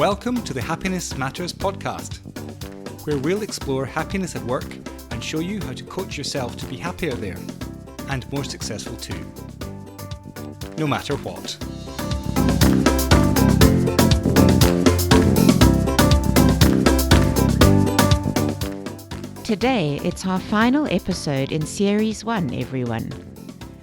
Welcome to the Happiness Matters podcast, where we'll explore happiness at work and show you how to coach yourself to be happier there and more successful too, no matter what. Today, it's our final episode in Series 1, everyone.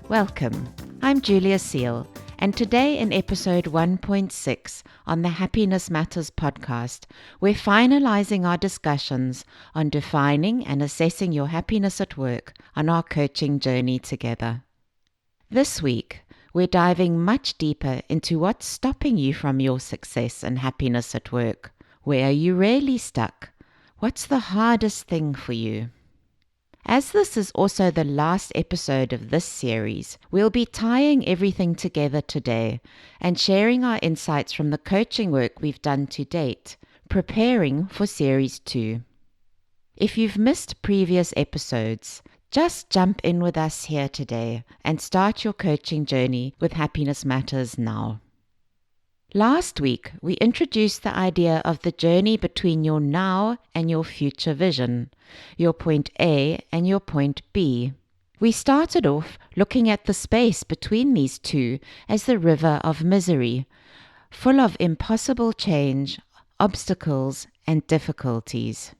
Welcome. I'm Julia Seal, and today in episode 1.6 on the Happiness Matters podcast, we're finalizing our discussions on defining and assessing your happiness at work on our coaching journey together. This week, we're diving much deeper into what's stopping you from your success and happiness at work. Where are you really stuck? What's the hardest thing for you? As this is also the last episode of this series, we'll be tying everything together today and sharing our insights from the coaching work we've done to date, preparing for Series 2. If you've missed previous episodes, just jump in with us here today and start your coaching journey with Happiness Matters now. Last week, we introduced the idea of the journey between your now and your future vision, your point A and your point B. We started off looking at the space between these two as the river of misery, full of impossible change, obstacles, and difficulties.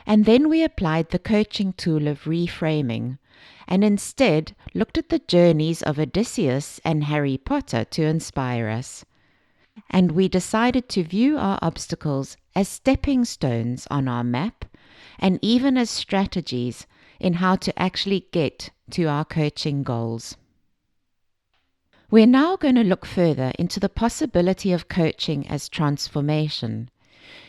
And then we applied the coaching tool of reframing, and instead looked at the journeys of Odysseus and Harry Potter to inspire us. And we decided to view our obstacles as stepping stones on our map and even as strategies in how to actually get to our coaching goals. We're now going to look further into the possibility of coaching as transformation,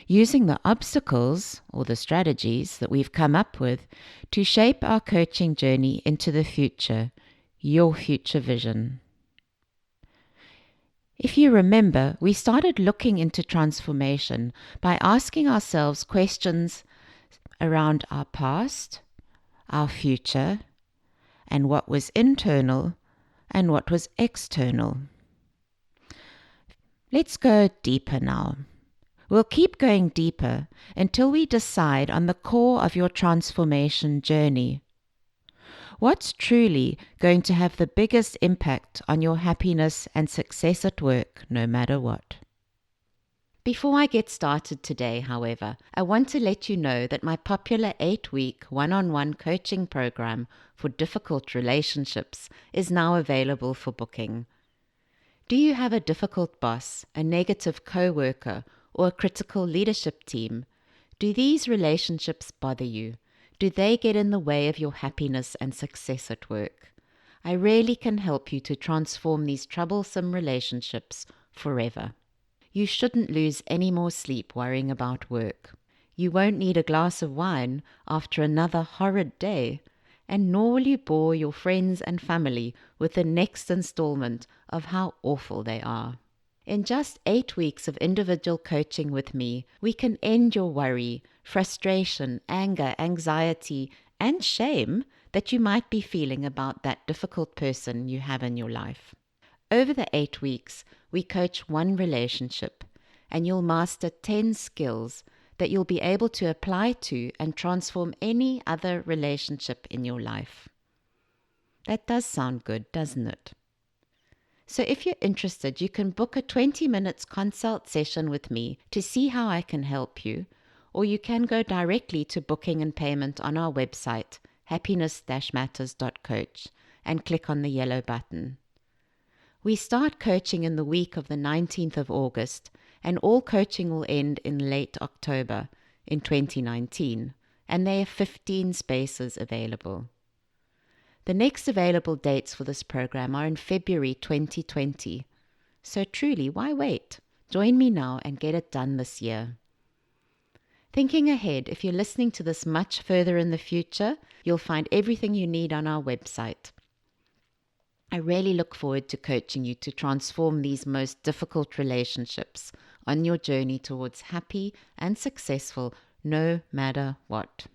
using the obstacles or the strategies that we've come up with to shape our coaching journey into the future, your future vision. If you remember, we started looking into transformation by asking ourselves questions around our past, our future, and what was internal and what was external. Let's go deeper now. We'll keep going deeper until we decide on the core of your transformation journey. What's truly going to have the biggest impact on your happiness and success at work, no matter what? Before I get started today, however, I want to let you know that my popular 8-week one-on-one coaching program for difficult relationships is now available for booking. Do you have a difficult boss, a negative co-worker, or a critical leadership team? Do these relationships bother you? Do they get in the way of your happiness and success at work? I really can help you to transform these troublesome relationships forever. You shouldn't lose any more sleep worrying about work. You won't need a glass of wine after another horrid day, and nor will you bore your friends and family with the next installment of how awful they are. In just 8 weeks of individual coaching with me, we can end your worry, frustration, anger, anxiety, and shame that you might be feeling about that difficult person you have in your life. Over the 8 weeks, we coach one relationship, and you'll master 10 skills that you'll be able to apply to and transform any other relationship in your life. That does sound good, doesn't it? So if you're interested, you can book a 20 minutes consult session with me to see how I can help you, or you can go directly to booking and payment on our website, Happiness-Matters.coach, and click on the yellow button. We start coaching in the week of the 19th of August, and all coaching will end in late October in 2019, and there are 15 spaces available. The next available dates for this program are in February 2020. So truly, why wait? Join me now and get it done this year. Thinking ahead, if you're listening to this much further in the future, you'll find everything you need on our website. I really look forward to coaching you to transform these most difficult relationships on your journey towards happy and successful no matter what.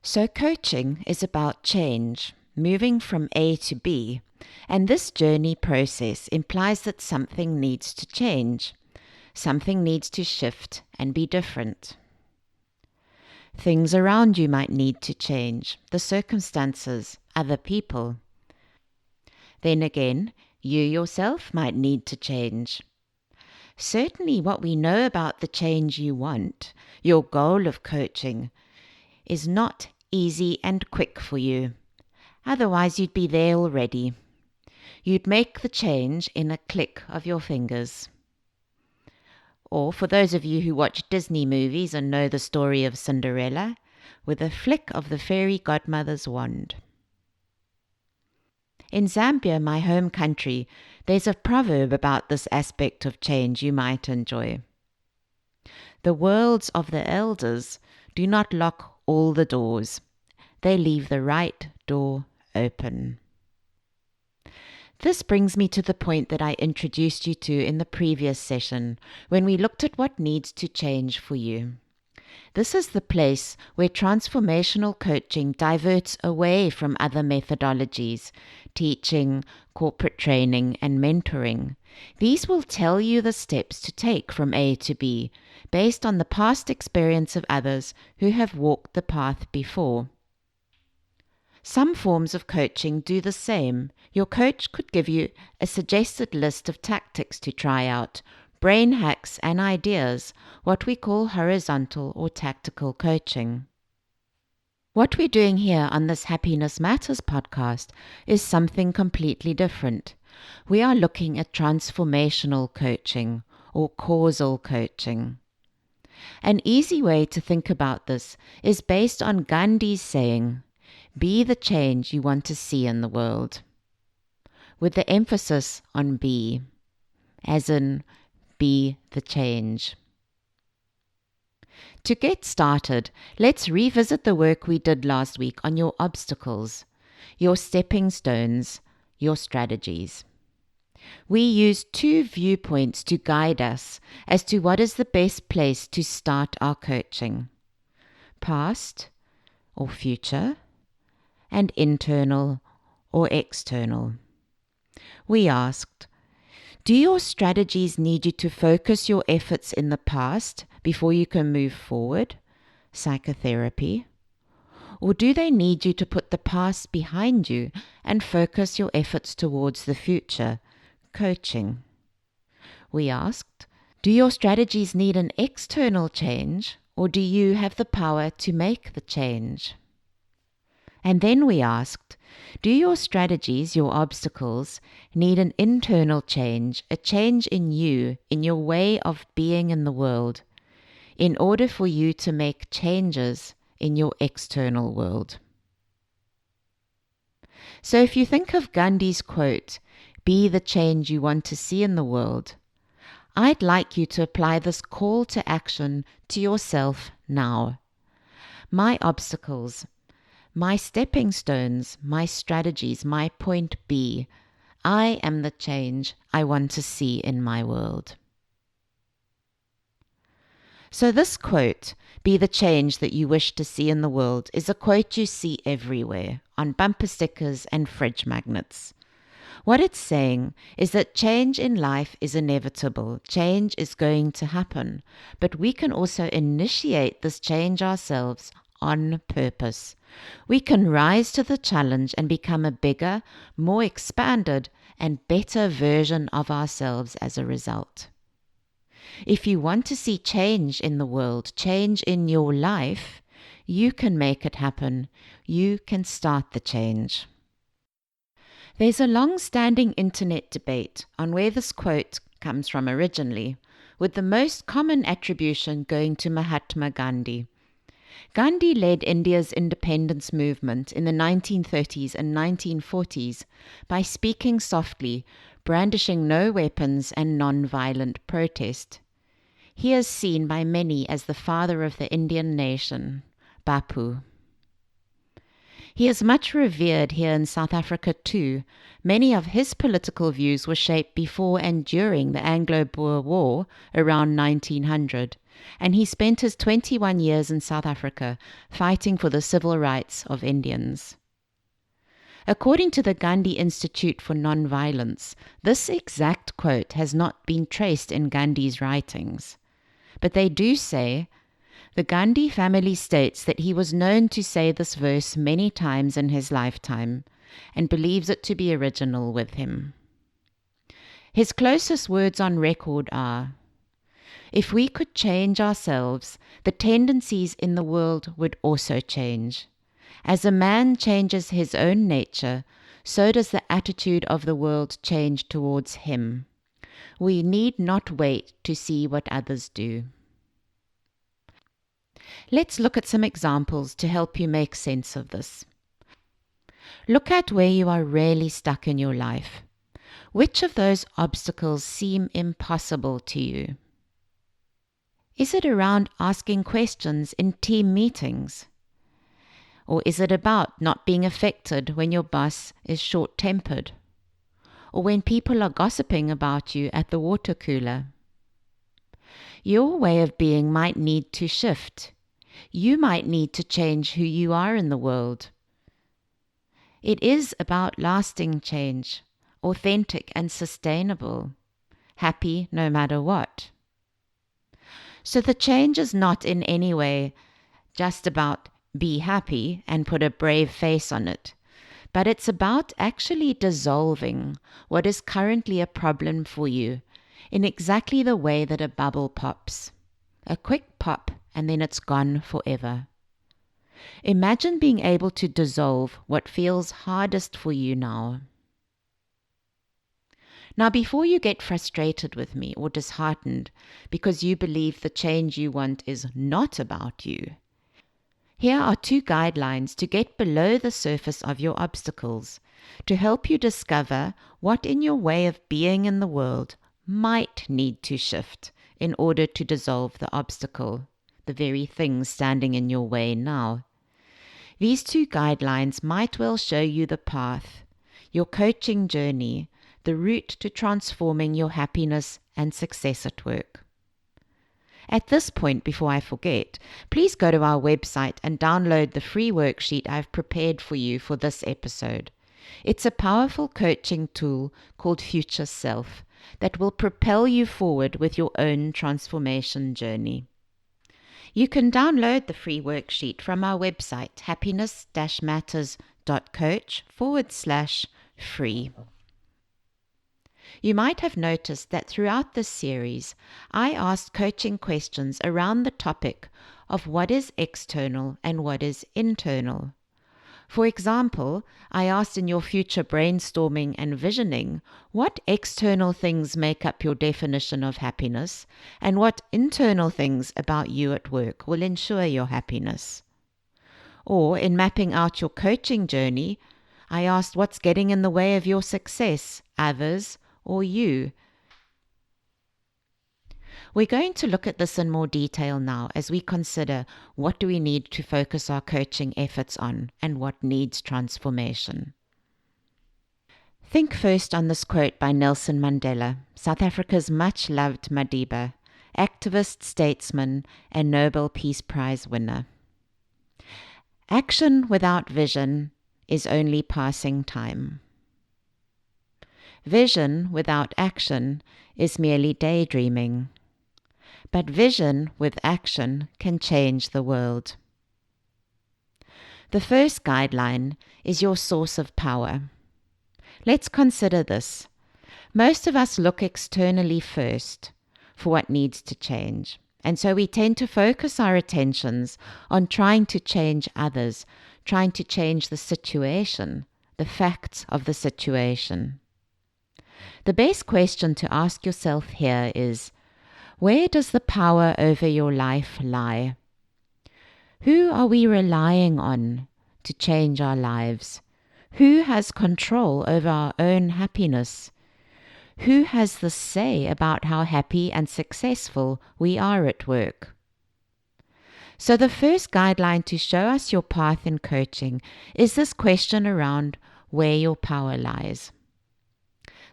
So coaching is about change, moving from A to B, and this journey process implies that something needs to change. Something needs to shift and be different. Things around you might need to change, the circumstances, other people. Then again, you yourself might need to change. Certainly what we know about the change you want, your goal of coaching, is not easy and quick for you. Otherwise you'd be there already. You'd make the change in a click of your fingers. Or for those of you who watch Disney movies and know the story of Cinderella, with a flick of the fairy godmother's wand. In Zambia, my home country, there's a proverb about this aspect of change you might enjoy. The words of the elders do not lock all the doors. They leave the right door open. This brings me to the point that I introduced you to in the previous session, when we looked at what needs to change for you. This is the place where transformational coaching diverts away from other methodologies, teaching, corporate training, and mentoring. These will tell you the steps to take from A to B, based on the past experience of others who have walked the path before. Some forms of coaching do the same. Your coach could give you a suggested list of tactics to try out, brain hacks and ideas, what we call horizontal or tactical coaching. What we're doing here on this Happiness Matters podcast is something completely different. We are looking at transformational coaching or causal coaching. An easy way to think about this is based on Gandhi's saying, "Be the change you want to see in the world," with the emphasis on be, as in be the change. To get started, let's revisit the work we did last week on your obstacles, your stepping stones, your strategies. We used 2 viewpoints to guide us as to what is the best place to start our coaching: past or future, and internal or external. We asked, do your strategies need you to focus your efforts in the past before you can move forward, psychotherapy? Or do they need you to put the past behind you and focus your efforts towards the future, coaching? We asked, do your strategies need an external change, or do you have the power to make the change? And then we asked, do your strategies, your obstacles, need an internal change, a change in you, in your way of being in the world, in order for you to make changes in your external world? So if you think of Gandhi's quote, "Be the change you want to see in the world," I'd like you to apply this call to action to yourself now. My obstacles, my stepping stones, my strategies, my point B. I am the change I want to see in my world. So this quote, "Be the change that you wish to see in the world," is a quote you see everywhere, on bumper stickers and fridge magnets. What it's saying is that change in life is inevitable. Change is going to happen. But we can also initiate this change ourselves on purpose. We can rise to the challenge and become a bigger, more expanded, and better version of ourselves as a result. If you want to see change in the world, change in your life, you can make it happen. You can start the change. There's a long-standing internet debate on where this quote comes from originally, with the most common attribution going to Mahatma Gandhi. Gandhi led India's independence movement in the 1930s and 1940s by speaking softly, brandishing no weapons and non-violent protest. He is seen by many as the father of the Indian nation, Bapu. He is much revered here in South Africa too. Many of his political views were shaped before and during the Anglo-Boer War around 1900, and he spent his 21 years in South Africa fighting for the civil rights of Indians. According to the Gandhi Institute for Nonviolence, this exact quote has not been traced in Gandhi's writings. But they do say, the Gandhi family states that he was known to say this verse many times in his lifetime and believes it to be original with him. His closest words on record are, "If we could change ourselves, the tendencies in the world would also change. As a man changes his own nature, so does the attitude of the world change towards him. We need not wait to see what others do." Let's look at some examples to help you make sense of this. Look at where you are really stuck in your life. Which of those obstacles seem impossible to you? Is it around asking questions in team meetings? Or is it about not being affected when your boss is short-tempered? Or when people are gossiping about you at the water cooler? Your way of being might need to shift. You might need to change who you are in the world. It is about lasting change, authentic and sustainable, happy no matter what. So the change is not in any way just about be happy and put a brave face on it, but it's about actually dissolving what is currently a problem for you in exactly the way that a bubble pops. A quick pop and then it's gone forever. Imagine being able to dissolve what feels hardest for you now. Now, before you get frustrated with me or disheartened because you believe the change you want is not about you, here are 2 guidelines to get below the surface of your obstacles, to help you discover what in your way of being in the world might need to shift in order to dissolve the obstacle, the very thing standing in your way now. These 2 guidelines might well show you the path, your coaching journey, the route to transforming your happiness and success at work. At this point, before I forget, please go to our website and download the free worksheet I've prepared for you for this episode. It's a powerful coaching tool called Future Self that will propel you forward with your own transformation journey. You can download the free worksheet from our website, Happiness-Matters.coach/free. You might have noticed that throughout this series, I asked coaching questions around the topic of what is external and what is internal. For example, I asked in your future brainstorming and visioning, what external things make up your definition of happiness, and what internal things about you at work will ensure your happiness? Or in mapping out your coaching journey, I asked what's getting in the way of your success, others, or you. We're going to look at this in more detail now as we consider what do we need to focus our coaching efforts on and what needs transformation. Think first on this quote by Nelson Mandela, South Africa's much-loved Madiba, activist, statesman, and Nobel Peace Prize winner. Action without vision is only passing time. Vision without action is merely daydreaming. But vision with action can change the world. The first guideline is your source of power. Let's consider this. Most of us look externally first for what needs to change. And so we tend to focus our attentions on trying to change others, trying to change the situation, the facts of the situation. The best question to ask yourself here is, where does the power over your life lie? Who are we relying on to change our lives? Who has control over our own happiness? Who has the say about how happy and successful we are at work? So the first guideline to show us your path in coaching is this question around where your power lies.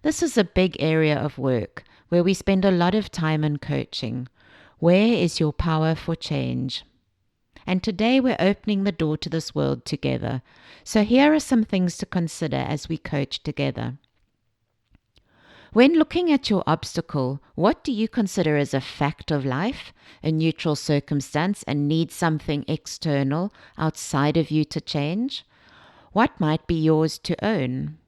This is a big area of work where we spend a lot of time in coaching. Where is your power for change? And today we're opening the door to this world together. So here are some things to consider as we coach together. When looking at your obstacle, what do you consider as a fact of life, a neutral circumstance, and need something external outside of you to change? What might be yours to own?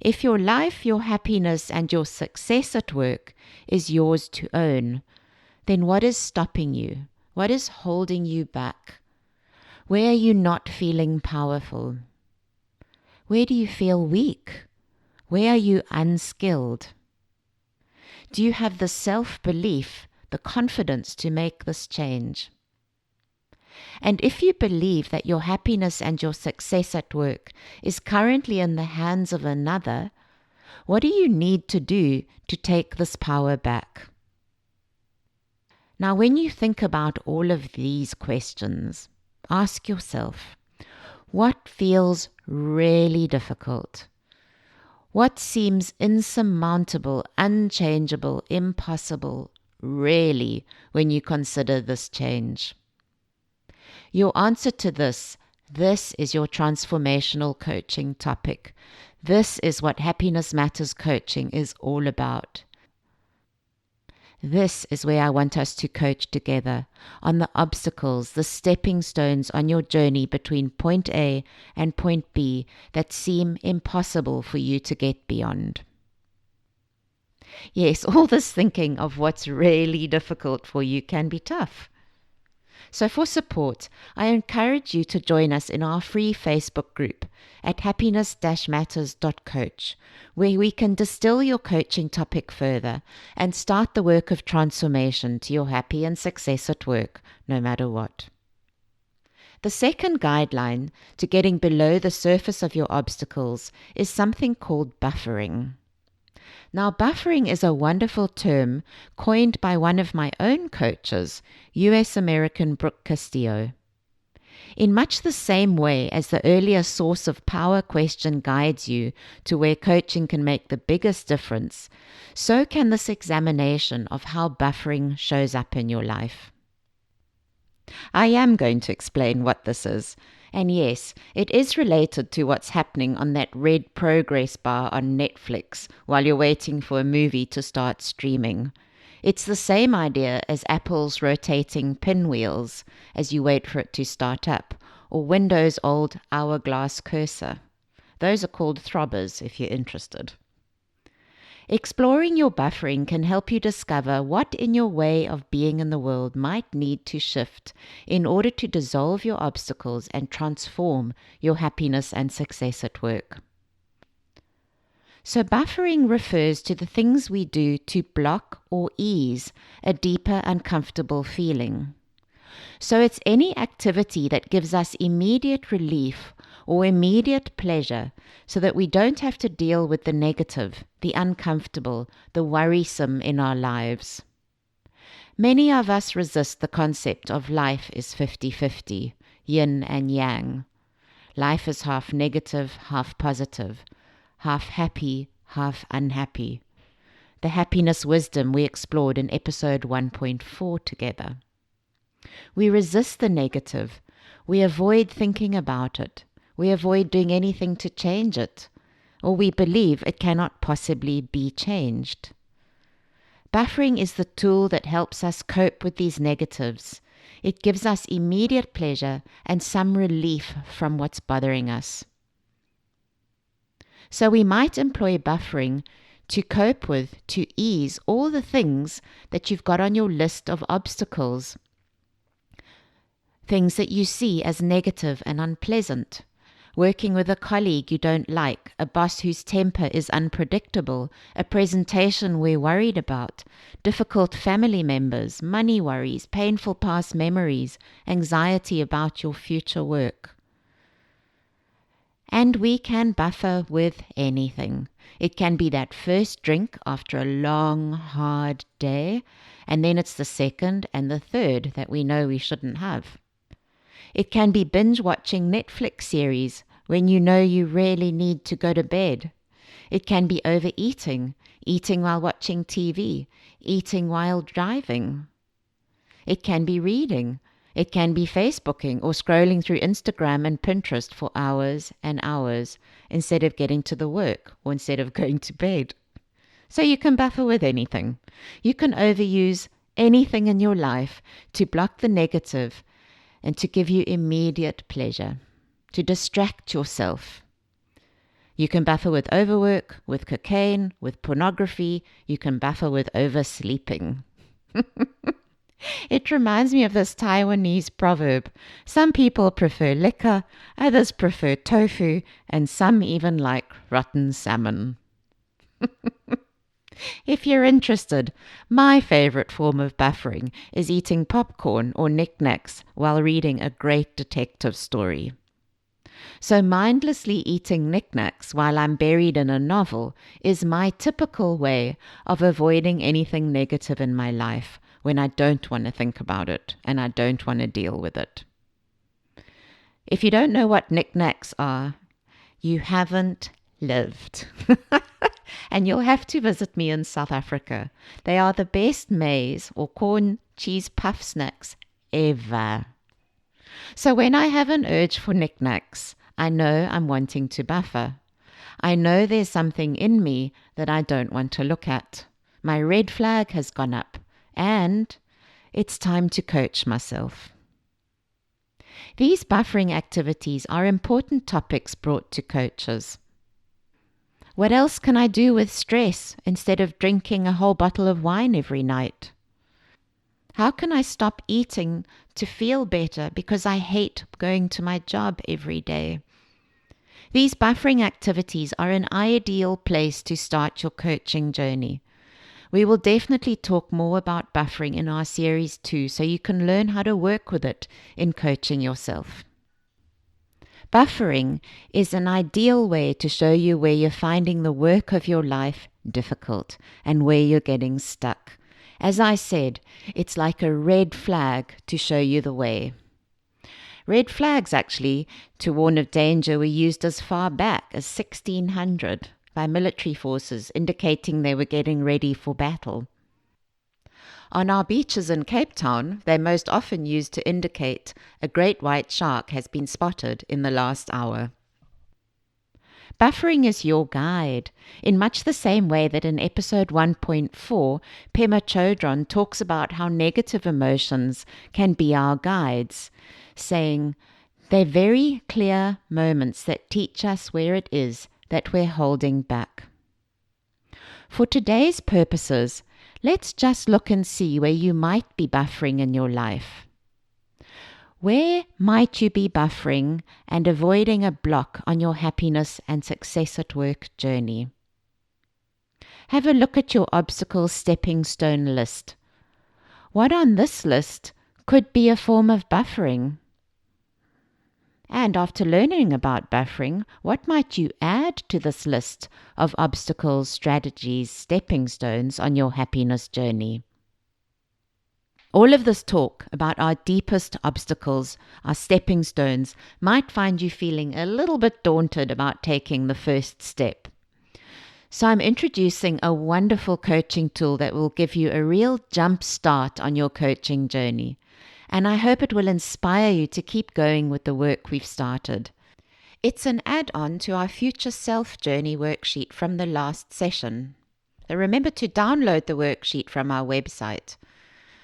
If your life, your happiness, and your success at work is yours to own, then what is stopping you? What is holding you back? Where are you not feeling powerful? Where do you feel weak? Where are you unskilled? Do you have the self-belief, the confidence to make this change? And if you believe that your happiness and your success at work is currently in the hands of another, what do you need to do to take this power back? Now, when you think about all of these questions, ask yourself, what feels really difficult? What seems insurmountable, unchangeable, impossible, really, when you consider this change? Your answer to this is your transformational coaching topic. This is what Happiness Matters coaching is all about. This is where I want us to coach together on the obstacles, the stepping stones on your journey between point A and point B that seem impossible for you to get beyond. Yes, all this thinking of what's really difficult for you can be tough. So for support, I encourage you to join us in our free Facebook group at Happiness-Matters.coach, where we can distill your coaching topic further and start the work of transformation to your happy and success at work, no matter what. The second guideline to getting below the surface of your obstacles is something called buffering. Now, buffering is a wonderful term coined by one of my own coaches, US-American Brooke Castillo. In much the same way as the earlier source of power question guides you to where coaching can make the biggest difference, so can this examination of how buffering shows up in your life. I am going to explain what this is. And yes, it is related to what's happening on that red progress bar on Netflix while you're waiting for a movie to start streaming. It's the same idea as Apple's rotating pinwheels as you wait for it to start up, or Windows' old hourglass cursor. Those are called throbbers if you're interested. Exploring your buffering can help you discover what in your way of being in the world might need to shift in order to dissolve your obstacles and transform your happiness and success at work. So buffering refers to the things we do to block or ease a deeper uncomfortable feeling. So it's any activity that gives us immediate relief or immediate pleasure so that we don't have to deal with the negative, the uncomfortable, the worrisome in our lives. Many of us resist the concept of life is 50-50, yin and yang. Life is half negative, half positive, half happy, half unhappy. The happiness wisdom we explored in episode 1.4 together. We resist the negative. We avoid thinking about it. We avoid doing anything to change it, or we believe it cannot possibly be changed. Buffering is the tool that helps us cope with these negatives. It gives us immediate pleasure and some relief from what's bothering us. So we might employ buffering to cope with, to ease all the things that you've got on your list of obstacles. Things that you see as negative and unpleasant. Working with a colleague you don't like, a boss whose temper is unpredictable, a presentation we're worried about, difficult family members, money worries, painful past memories, anxiety about your future work. And we can buffer with anything. It can be that first drink after a long, hard day, and then it's the second and the third that we know we shouldn't have. It can be binge-watching Netflix series when you know you really need to go to bed. It can be overeating, eating while watching TV, eating while driving. It can be reading, It can be Facebooking or scrolling through Instagram and Pinterest for hours and hours instead of getting to the work or instead of going to bed. So you can buffer with anything. You can overuse anything in your life to block the negative and to give you immediate pleasure, to distract yourself. You can buffer with overwork, with cocaine, with pornography. You can buffer with oversleeping. It reminds me of this Taiwanese proverb. Some people prefer liquor, others prefer tofu, and some even like rotten salmon. If you're interested, my favorite form of buffering is eating popcorn or Nik Naks while reading a great detective story. So mindlessly eating Nik Naks while I'm buried in a novel is my typical way of avoiding anything negative in my life when I don't want to think about it and I don't want to deal with it. If you don't know what Nik Naks are, you haven't lived. And you'll have to visit me in South Africa. They are the best maize or corn cheese puff snacks ever. So when I have an urge for Nik Naks, I know I'm wanting to buffer. I know there's something in me that I don't want to look at. My red flag has gone up, and it's time to coach myself. These buffering activities are important topics brought to coaches. What else can I do with stress instead of drinking a whole bottle of wine every night? How can I stop eating to feel better because I hate going to my job every day? These buffering activities are an ideal place to start your coaching journey. We will definitely talk more about buffering in our series 2 so you can learn how to work with it in coaching yourself. Buffering is an ideal way to show you where you're finding the work of your life difficult and where you're getting stuck. As I said, it's like a red flag to show you the way. Red flags, actually, to warn of danger, were used as far back as 1600 by military forces, indicating they were getting ready for battle. On our beaches in Cape Town, they're most often used to indicate a great white shark has been spotted in the last hour. Buffering is your guide, in much the same way that in episode 1.4, Pema Chodron talks about how negative emotions can be our guides, saying, they're very clear moments that teach us where it is that we're holding back. For today's purposes, let's just look and see where you might be buffering in your life. Where might you be buffering and avoiding a block on your happiness and success at work journey? Have a look at your obstacle stepping stone list. What on this list could be a form of buffering? And after learning about buffering, what might you add to this list of obstacles, strategies, stepping stones on your happiness journey? All of this talk about our deepest obstacles, our stepping stones, might find you feeling a little bit daunted about taking the first step. So I'm introducing a wonderful coaching tool that will give you a real jump start on your coaching journey. And I hope it will inspire you to keep going with the work we've started. It's an add-on to our Future Self Journey worksheet from the last session. So remember to download the worksheet from our website.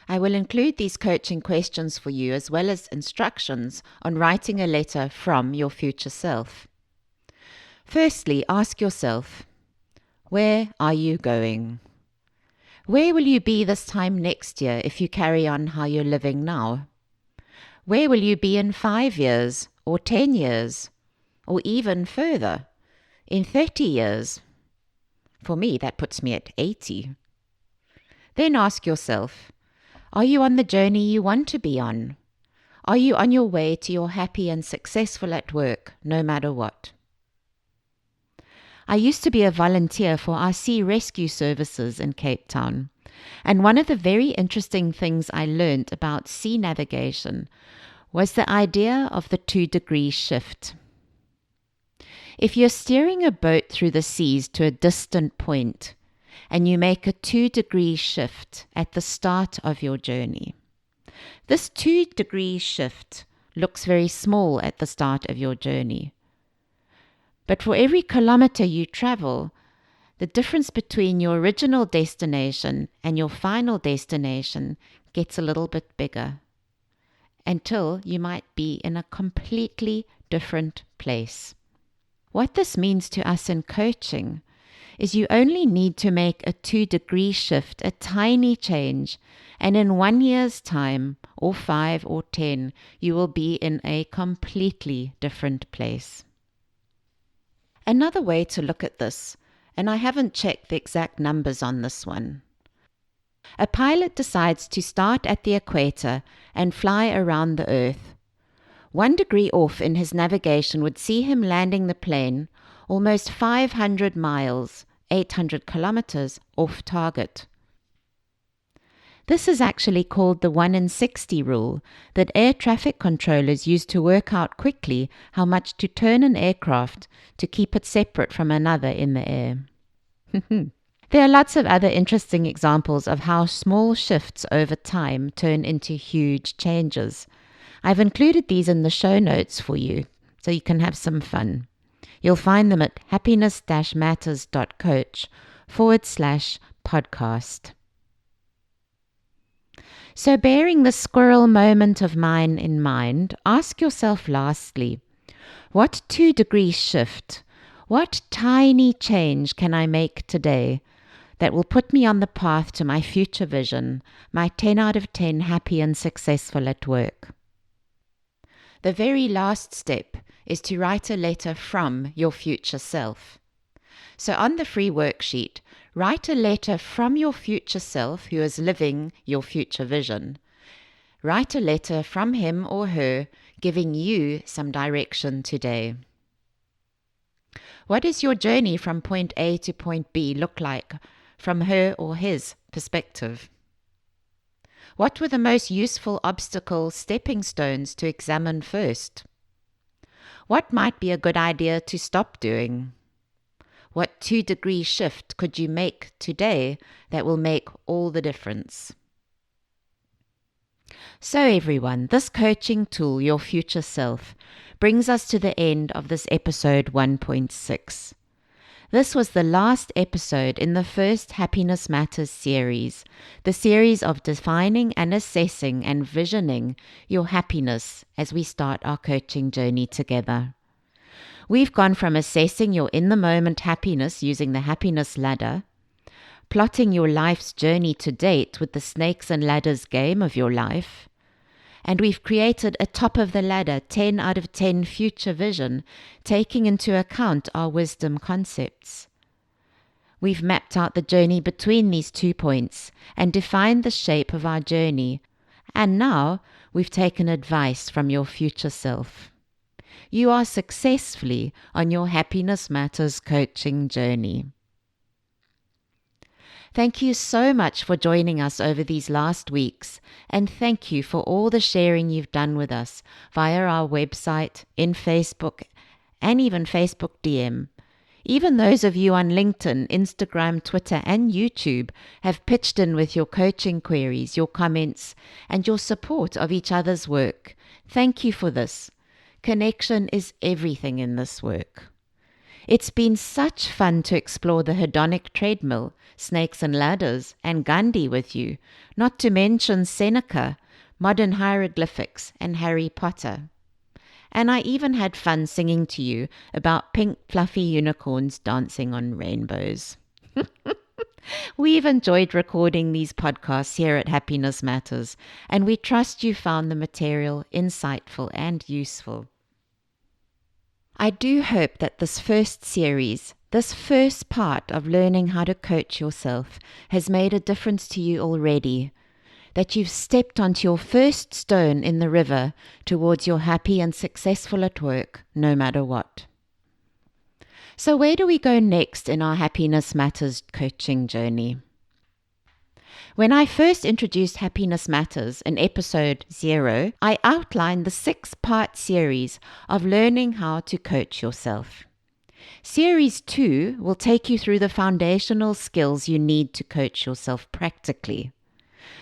I will include these coaching questions for you as well as instructions on writing a letter from your future self. Firstly, ask yourself, where are you going? Where will you be this time next year if you carry on how you're living now? Where will you be in 5 years or 10 years or even further, in 30 years? For me, that puts me at 80. Then ask yourself, are you on the journey you want to be on? Are you on your way to your happy and successful at work, no matter what? I used to be a volunteer for our sea rescue services in Cape Town, and one of the very interesting things I learned about sea navigation was the idea of the 2-degree shift. If you're steering a boat through the seas to a distant point, and you make a 2-degree shift at the start of your journey, This 2-degree shift looks very small at the start of your journey. But for every kilometer you travel, the difference between your original destination and your final destination gets a little bit bigger, until you might be in a completely different place. What this means to us in coaching is you only need to make a 2-degree shift, a tiny change, and in 1 year's time, or 5 or 10, you will be in a completely different place. Another way to look at this, and I haven't checked the exact numbers on this one. A pilot decides to start at the equator and fly around the Earth. 1 degree off in his navigation would see him landing the plane almost 500 miles, 800 kilometers off target. This is actually called the 1 in 60 rule that air traffic controllers use to work out quickly how much to turn an aircraft to keep it separate from another in the air. There are lots of other interesting examples of how small shifts over time turn into huge changes. I've included these in the show notes for you, so you can have some fun. You'll find them at Happiness-Matters.coach /podcast. So bearing the squirrel moment of mine in mind, ask yourself lastly, what 2-degree shift, what tiny change can I make today that will put me on the path to my future vision, my 10 out of 10 happy and successful at work? The very last step is to write a letter from your future self. So on the free worksheet, write a letter from your future self who is living your future vision. Write a letter from him or her giving you some direction today. What does your journey from point A to point B look like from her or his perspective? What were the most useful obstacle stepping stones to examine first? What might be a good idea to stop doing? What 2-degree shift could you make today that will make all the difference? So everyone, this coaching tool, Your Future Self, brings us to the end of this episode 1.6. This was the last episode in the first Happiness Matters series, the series of defining and assessing and visioning your happiness as we start our coaching journey together. We've gone from assessing your in-the-moment happiness using the happiness ladder, plotting your life's journey to date with the snakes and ladders game of your life, and we've created a top-of-the-ladder 10 out of 10 future vision, taking into account our wisdom concepts. We've mapped out the journey between these 2 points and defined the shape of our journey, and now we've taken advice from your future self. You are successfully on your Happiness Matters coaching journey. Thank you so much for joining us over these last weeks, and thank you for all the sharing you've done with us via our website, in Facebook, and even Facebook DM. Even those of you on LinkedIn, Instagram, Twitter, and YouTube have pitched in with your coaching queries, your comments, and your support of each other's work. Thank you for this. Connection is everything in this work. It's been such fun to explore the hedonic treadmill, snakes and ladders, and Gandhi with you, not to mention Seneca, modern hieroglyphics, and Harry Potter. And I even had fun singing to you about pink fluffy unicorns dancing on rainbows. We've enjoyed recording these podcasts here at Happiness Matters, and we trust you found the material insightful and useful. I do hope that this first series, this first part of learning how to coach yourself, has made a difference to you already, that you've stepped onto your first stone in the river towards your happy and successful at work, no matter what. So where do we go next in our Happiness Matters coaching journey? When I first introduced Happiness Matters in episode 0, I outlined the 6-part series of learning how to coach yourself. Series 2 will take you through the foundational skills you need to coach yourself practically.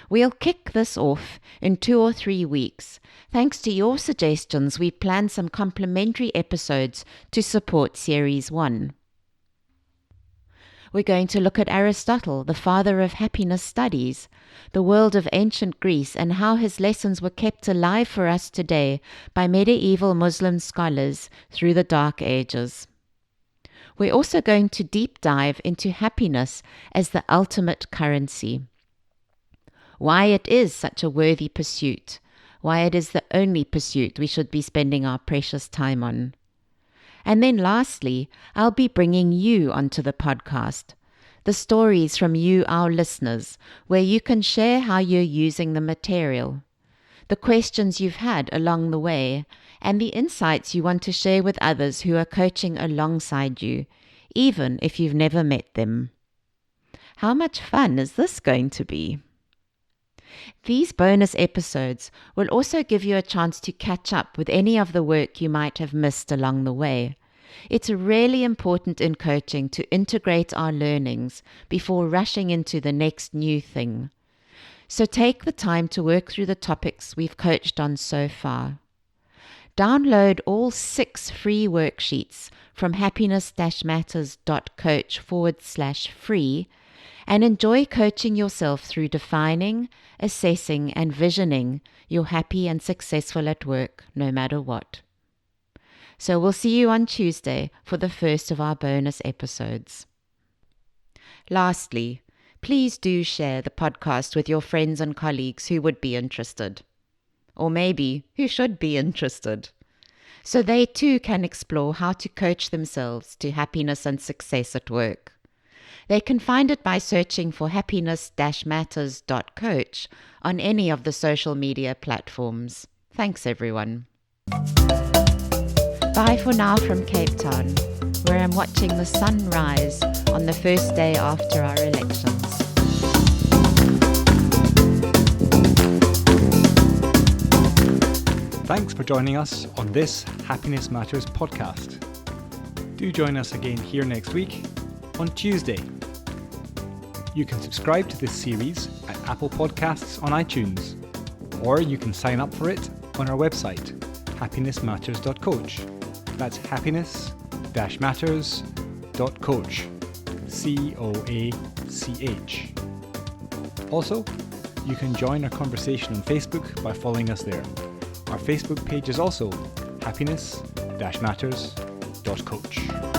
We'll kick this off in 2 or 3 weeks. Thanks to your suggestions, we've planned some complementary episodes to support Series 1. We're going to look at Aristotle, the father of happiness studies, the world of ancient Greece, and how his lessons were kept alive for us today by medieval Muslim scholars through the Dark Ages. We're also going to deep dive into happiness as the ultimate currency. Why it is such a worthy pursuit, why it is the only pursuit we should be spending our precious time on. And then lastly, I'll be bringing you onto the podcast, the stories from you, our listeners, where you can share how you're using the material, the questions you've had along the way, and the insights you want to share with others who are coaching alongside you, even if you've never met them. How much fun is this going to be? These bonus episodes will also give you a chance to catch up with any of the work you might have missed along the way. It's really important in coaching to integrate our learnings before rushing into the next new thing. So take the time to work through the topics we've coached on so far. Download all 6 free worksheets from Happiness-Matters.coach/free and enjoy coaching yourself through defining, assessing, and visioning you're happy and successful at work, no matter what. So we'll see you on Tuesday for the first of our bonus episodes. Lastly, please do share the podcast with your friends and colleagues who would be interested, or maybe who should be interested, so they too can explore how to coach themselves to happiness and success at work. They can find it by searching for Happiness-Matters.coach on any of the social media platforms. Thanks, everyone. Bye for now from Cape Town, where I'm watching the sun rise on the first day after our elections. Thanks for joining us on this Happiness Matters podcast. Do join us again here next week on Tuesday. You can subscribe to this series at Apple Podcasts on iTunes, or you can sign up for it on our website, Happiness-Matters.coach. That's Happiness-Matters.coach. COACH. Also, you can join our conversation on Facebook by following us there. Our Facebook page is also Happiness-Matters.coach.